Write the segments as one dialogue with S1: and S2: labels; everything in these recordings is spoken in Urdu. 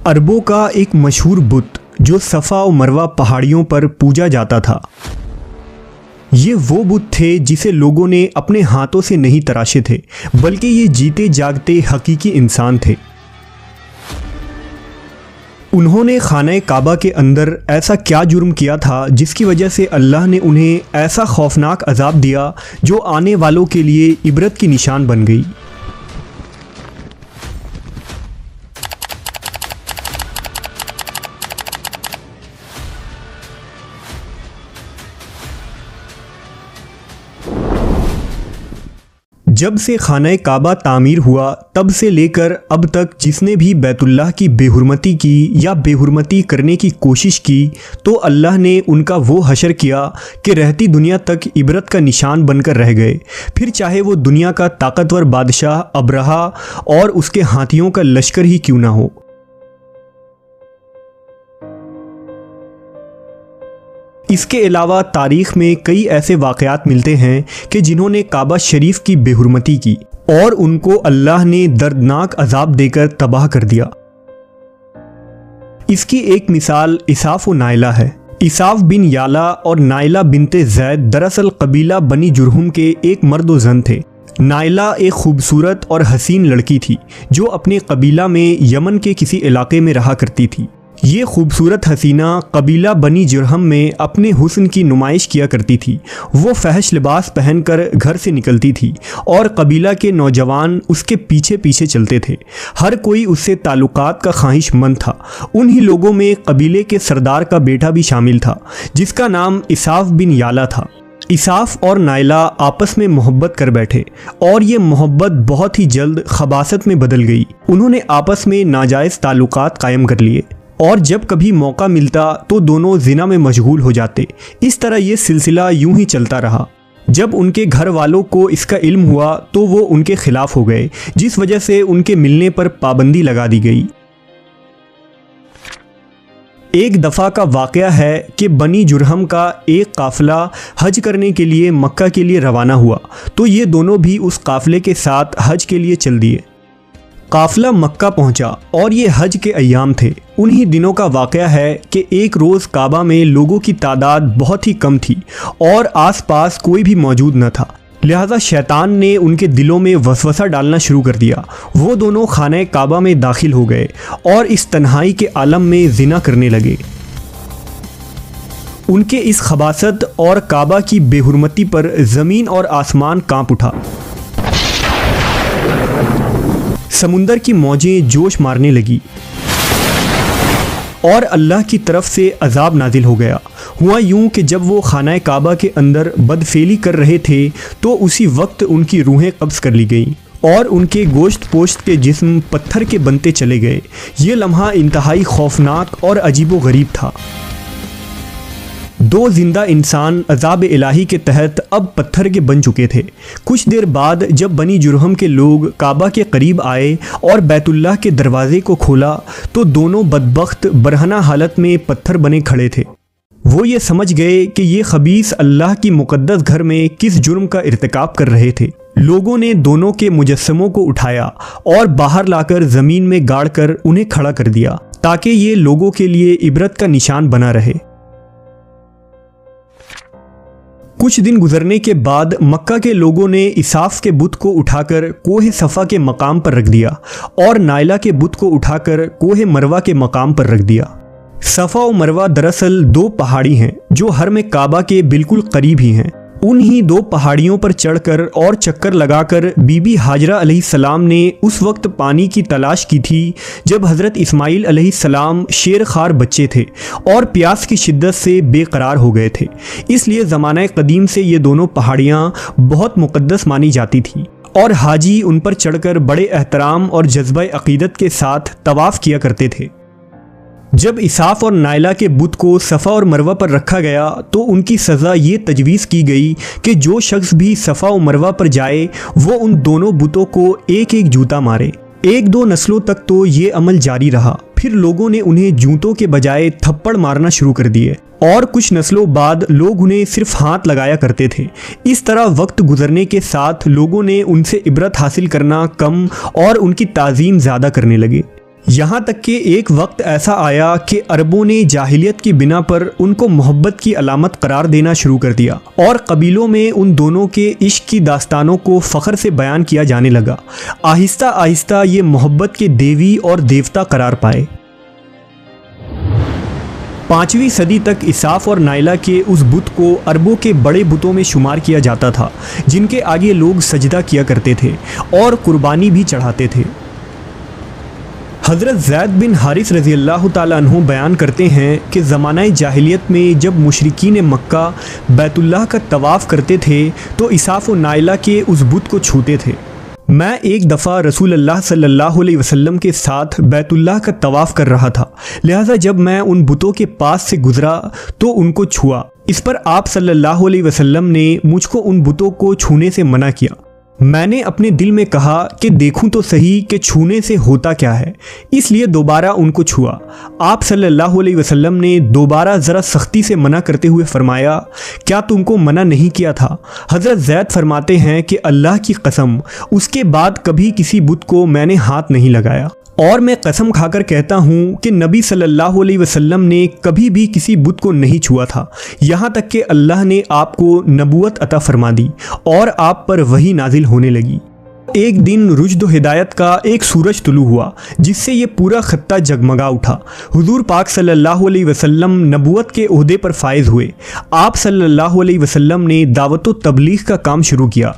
S1: عربوں کا ایک مشہور بت جو صفا و مروہ پہاڑیوں پر پوجا جاتا تھا، یہ وہ بت تھے جسے لوگوں نے اپنے ہاتھوں سے نہیں تراشے تھے، بلکہ یہ جیتے جاگتے حقیقی انسان تھے۔ انہوں نے خانہ کعبہ کے اندر ایسا کیا جرم کیا تھا جس کی وجہ سے اللہ نے انہیں ایسا خوفناک عذاب دیا جو آنے والوں کے لیے عبرت کی نشان بن گئی۔ جب سے خانہ کعبہ تعمیر ہوا تب سے لے کر اب تک جس نے بھی بیت اللہ کی بے حرمتی کی یا بے حرمتی کرنے کی کوشش کی تو اللہ نے ان کا وہ حشر کیا کہ رہتی دنیا تک عبرت کا نشان بن کر رہ گئے، پھر چاہے وہ دنیا کا طاقتور بادشاہ ابرہہ اور اس کے ہاتھیوں کا لشکر ہی کیوں نہ ہو۔ اس کے علاوہ تاریخ میں کئی ایسے واقعات ملتے ہیں کہ جنہوں نے کعبہ شریف کی بے حرمتی کی اور ان کو اللہ نے دردناک عذاب دے کر تباہ کر دیا۔ اس کی ایک مثال اساف و نائلہ ہے۔ اساف بن یالا اور نائلہ بنت زید دراصل قبیلہ بنی جرہم کے ایک مرد و زن تھے۔ نائلہ ایک خوبصورت اور حسین لڑکی تھی جو اپنے قبیلہ میں یمن کے کسی علاقے میں رہا کرتی تھی۔ یہ خوبصورت حسینہ قبیلہ بنی جرہم میں اپنے حسن کی نمائش کیا کرتی تھی۔ وہ فحش لباس پہن کر گھر سے نکلتی تھی اور قبیلہ کے نوجوان اس کے پیچھے پیچھے چلتے تھے۔ ہر کوئی اس سے تعلقات کا خواہش مند تھا۔ انہی لوگوں میں قبیلے کے سردار کا بیٹا بھی شامل تھا جس کا نام اساف بن یالا تھا۔ اساف اور نائلہ آپس میں محبت کر بیٹھے اور یہ محبت بہت ہی جلد خباثت میں بدل گئی۔ انہوں نے آپس میں ناجائز تعلقات قائم کر لیے اور جب کبھی موقع ملتا تو دونوں زنا میں مشغول ہو جاتے۔ اس طرح یہ سلسلہ یوں ہی چلتا رہا۔ جب ان کے گھر والوں کو اس کا علم ہوا تو وہ ان کے خلاف ہو گئے، جس وجہ سے ان کے ملنے پر پابندی لگا دی گئی۔ ایک دفعہ کا واقعہ ہے کہ بنی جرہم کا ایک قافلہ حج کرنے کے لیے مکہ کے لیے روانہ ہوا تو یہ دونوں بھی اس قافلے کے ساتھ حج کے لیے چل دیے۔ قافلہ مکہ پہنچا اور یہ حج کے ایام تھے۔ انہی دنوں کا واقعہ ہے کہ ایک روز کعبہ میں لوگوں کی تعداد بہت ہی کم تھی اور آس پاس کوئی بھی موجود نہ تھا، لہذا شیطان نے ان کے دلوں میں وسوسہ ڈالنا شروع کر دیا۔ وہ دونوں خانہ کعبہ میں داخل ہو گئے اور اس تنہائی کے عالم میں زنا کرنے لگے۔ ان کے اس خباثت اور کعبہ کی بے حرمتی پر زمین اور آسمان کانپ اٹھا۔ سمندر کی موجیں جوش مارنے لگی اور اللہ کی طرف سے عذاب نازل ہو گیا۔ ہوا یوں کہ جب وہ خانہ کعبہ کے اندر بدفعلی کر رہے تھے تو اسی وقت ان کی روحیں قبض کر لی گئیں اور ان کے گوشت پوشت کے جسم پتھر کے بنتے چلے گئے۔ یہ لمحہ انتہائی خوفناک اور عجیب و غریب تھا۔ دو زندہ انسان عذاب الہی کے تحت اب پتھر کے بن چکے تھے۔ کچھ دیر بعد جب بنی جرہم کے لوگ کعبہ کے قریب آئے اور بیت اللہ کے دروازے کو کھولا تو دونوں بدبخت برہنہ حالت میں پتھر بنے کھڑے تھے۔ وہ یہ سمجھ گئے کہ یہ خبیث اللہ کی مقدس گھر میں کس جرم کا ارتکاب کر رہے تھے۔ لوگوں نے دونوں کے مجسموں کو اٹھایا اور باہر لا کر زمین میں گاڑ کر انہیں کھڑا کر دیا تاکہ یہ لوگوں کے لیے عبرت کا نشان بنا رہے۔ کچھ دن گزرنے کے بعد مکہ کے لوگوں نے اساف کے بت کو اٹھا کر کوہ صفا کے مقام پر رکھ دیا اور نائلہ کے بت کو اٹھا کر کوہ مروہ کے مقام پر رکھ دیا۔ صفا و مروہ دراصل دو پہاڑی ہیں جو حرم کعبہ کے بالکل قریب ہی ہیں۔ انہی دو پہاڑیوں پر چڑھ کر اور چکر لگا کر بی بی ہاجرہ علیہ السلام نے اس وقت پانی کی تلاش کی تھی جب حضرت اسماعیل علیہ السلام شیر خوار بچے تھے اور پیاس کی شدت سے بے قرار ہو گئے تھے۔ اس لیے زمانہ قدیم سے یہ دونوں پہاڑیاں بہت مقدس مانی جاتی تھیں اور حاجی ان پر چڑھ کر بڑے احترام اور جذبہ عقیدت کے ساتھ طواف کیا کرتے تھے۔ جب اساف اور نائلہ کے بت کو صفا اور مروہ پر رکھا گیا تو ان کی سزا یہ تجویز کی گئی کہ جو شخص بھی صفا و مروہ پر جائے وہ ان دونوں بتوں کو ایک ایک جوتا مارے۔ ایک دو نسلوں تک تو یہ عمل جاری رہا، پھر لوگوں نے انہیں جوتوں کے بجائے تھپڑ مارنا شروع کر دیے اور کچھ نسلوں بعد لوگ انہیں صرف ہاتھ لگایا کرتے تھے۔ اس طرح وقت گزرنے کے ساتھ لوگوں نے ان سے عبرت حاصل کرنا کم اور ان کی تعظیم زیادہ کرنے لگے۔ یہاں تک کہ ایک وقت ایسا آیا کہ عربوں نے جاہلیت کی بنا پر ان کو محبت کی علامت قرار دینا شروع کر دیا اور قبیلوں میں ان دونوں کے عشق کی داستانوں کو فخر سے بیان کیا جانے لگا۔ آہستہ آہستہ یہ محبت کے دیوی اور دیوتا قرار پائے۔ 5ویں صدی تک اساف اور نائلہ کے اس بت کو عربوں کے بڑے بتوں میں شمار کیا جاتا تھا جن کے آگے لوگ سجدہ کیا کرتے تھے اور قربانی بھی چڑھاتے تھے۔ حضرت زید بن حارث رضی اللہ تعالیٰ عنہ بیان کرتے ہیں کہ زمانہ جاہلیت میں جب مشرکین مکہ بیت اللہ کا طواف کرتے تھے تو اساف و نائلہ کے اس بت کو چھوتے تھے۔ میں ایک دفعہ رسول اللہ صلی اللہ علیہ وسلم کے ساتھ بیت اللہ کا طواف کر رہا تھا، لہٰذا جب میں ان بتوں کے پاس سے گزرا تو ان کو چھوا۔ اس پر آپ صلی اللہ علیہ وسلم نے مجھ کو ان بتوں کو چھونے سے منع کیا۔ میں نے اپنے دل میں کہا کہ دیکھوں تو صحیح کہ چھونے سے ہوتا کیا ہے، اس لیے دوبارہ ان کو چھوا۔ آپ صلی اللہ علیہ وسلم نے دوبارہ ذرا سختی سے منع کرتے ہوئے فرمایا، کیا تم کو منع نہیں کیا تھا؟ حضرت زید فرماتے ہیں کہ اللہ کی قسم اس کے بعد کبھی کسی بت کو میں نے ہاتھ نہیں لگایا، اور میں قسم کھا کر کہتا ہوں کہ نبی صلی اللہ علیہ وسلم نے کبھی بھی کسی بت کو نہیں چھوا تھا، یہاں تک کہ اللہ نے آپ کو نبوت عطا فرما دی اور آپ پر وحی نازل ہونے لگی۔ ایک دن رشد و ہدایت کا ایک سورج طلوع ہوا جس سے یہ پورا خطہ جگمگا اٹھا۔ حضور پاک صلی اللہ علیہ وسلم نبوت کے عہدے پر فائز ہوئے۔ آپ صلی اللہ علیہ وسلم نے دعوت و تبلیغ کا کام شروع کیا۔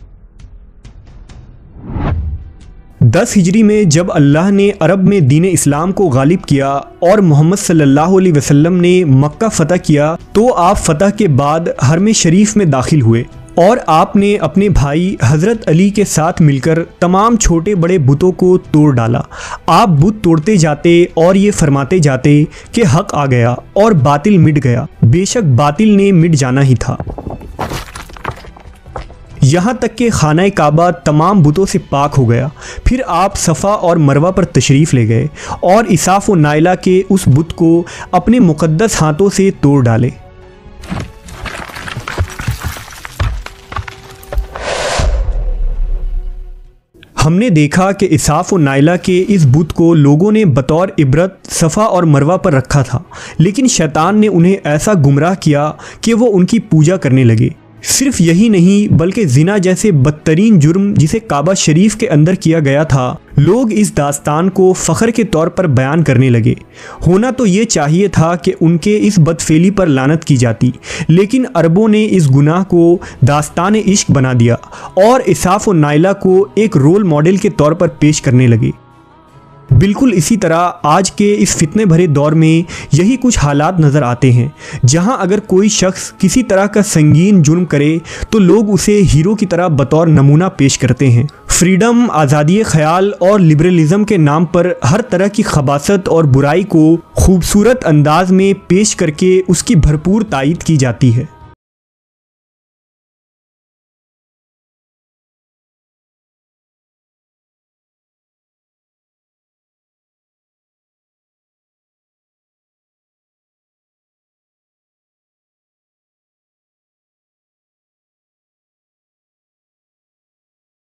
S1: 10 ہجری میں جب اللہ نے عرب میں دین اسلام کو غالب کیا اور محمد صلی اللہ علیہ وسلم نے مکہ فتح کیا تو آپ فتح کے بعد حرم شریف میں داخل ہوئے اور آپ نے اپنے بھائی حضرت علی کے ساتھ مل کر تمام چھوٹے بڑے بتوں کو توڑ ڈالا۔ آپ بت توڑتے جاتے اور یہ فرماتے جاتے کہ حق آ گیا اور باطل مٹ گیا، بے شک باطل نے مٹ جانا ہی تھا، یہاں تک کہ خانہ کعبہ تمام بتوں سے پاک ہو گیا۔ پھر آپ صفا اور مروہ پر تشریف لے گئے اور اساف و نائلہ کے اس بت کو اپنے مقدس ہاتھوں سے توڑ ڈالے۔ ہم نے دیکھا کہ اساف و نائلہ کے اس بت کو لوگوں نے بطور عبرت صفا اور مروہ پر رکھا تھا، لیکن شیطان نے انہیں ایسا گمراہ کیا کہ وہ ان کی پوجا کرنے لگے۔ صرف یہی نہیں بلکہ زنا جیسے بدترین جرم جسے کعبہ شریف کے اندر کیا گیا تھا، لوگ اس داستان کو فخر کے طور پر بیان کرنے لگے۔ ہونا تو یہ چاہیے تھا کہ ان کے اس بدفعلی پر لعنت کی جاتی، لیکن عربوں نے اس گناہ کو داستان عشق بنا دیا اور اساف و نائلہ کو ایک رول ماڈل کے طور پر پیش کرنے لگے۔ بالکل اسی طرح آج کے اس فتنے بھرے دور میں یہی کچھ حالات نظر آتے ہیں، جہاں اگر کوئی شخص کسی طرح کا سنگین جرم کرے تو لوگ اسے ہیرو کی طرح بطور نمونہ پیش کرتے ہیں۔ فریڈم، آزادی خیال اور لبرلزم کے نام پر ہر طرح کی خباثت اور برائی کو خوبصورت انداز میں پیش کر کے اس کی بھرپور تائید کی جاتی ہے۔